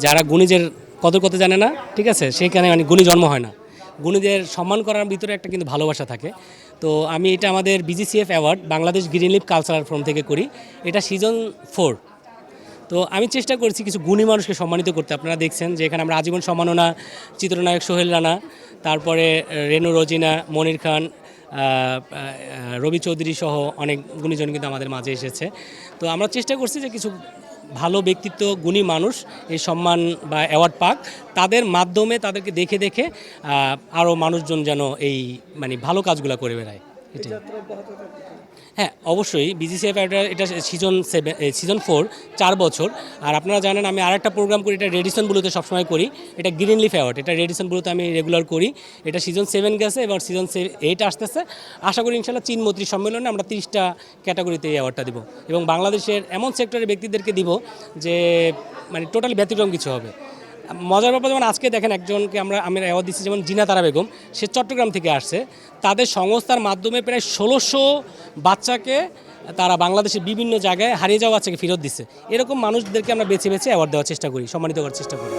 যারা গুণীজের কদর করতে জানে না, ঠিক আছে, সেইখানে মানে গুণী জন্ম হয় না। গুণীদের সম্মান করার ভিতরে একটা কিন্তু ভালোবাসা থাকে। তো আমি এটা আমাদের BGCF award Bangladesh Green Leaf Cultural Forum থেকে করি। এটা সিজন 4। তো আমি চেষ্টা করছি কিছু গুণী মানুষকে সম্মানিত করতে। আপনারা দেখছেন যে এখানে আমরা আজীবন সম্মাননা চিত্রনায়ক সোহেল রানা, তারপরে রেনু রোজিনা, মনির খান, রবি চৌধুরী সহ অনেক গুণীজন কিন্তু আমাদের মাঝে এসেছে। তো আমরা চেষ্টা করছি যে কিছু ভালো ব্যক্তিত্ব গুণী মানুষ এই সম্মান বা অ্যাওয়ার্ড পাক, তাদের মাধ্যমে তাদেরকে দেখে দেখে আরও মানুষজন যেন এই মানে ভালো কাজগুলো করে বেড়ায়। এটাই। হ্যাঁ, অবশ্যই বিজিসিএফ এটা সিজন 4 4 বছর। আর আপনারা জানেন আমি আরেকটা প্রোগ্রাম করি, এটা রেডিসন ব্লুতে সবসময় করি। এটা গ্রিন লিফ অ্যাওয়ার্ড, এটা রেডিসন ব্লুতে আমি রেগুলার করি। এটা সিজন 7 গেছে, এবার সিজন 8 আসতেছে। আশা করি ইনশাল্লাহ চীন মৈত্রী সম্মেলনে আমরা 30টা ক্যাটাগরিতে এই অ্যাওয়ার্ডটা দিব এবং বাংলাদেশের এমন সেক্টরের ব্যক্তিদেরকে দিব যে মানে টোটালি ব্যতিক্রম কিছু হবে। মজার ব্যাপার, যেমন আজকে দেখেন একজনকে আমি অ্যাওয়ার্ড দিচ্ছি, যেমন জিনা তারা বেগম, সে চট্টগ্রাম থেকে আসছে। তাদের সংস্থার মাধ্যমে প্রায় 1600 বাচ্চাকে তারা বাংলাদেশের বিভিন্ন জায়গায় হারিয়ে যাওয়া বাচ্চাকে ফেরত দিচ্ছে। এরকম মানুষদেরকে আমরা বেছে বেছে অ্যাওয়ার্ড দেওয়ার চেষ্টা করি, সম্মানিত করার চেষ্টা করি।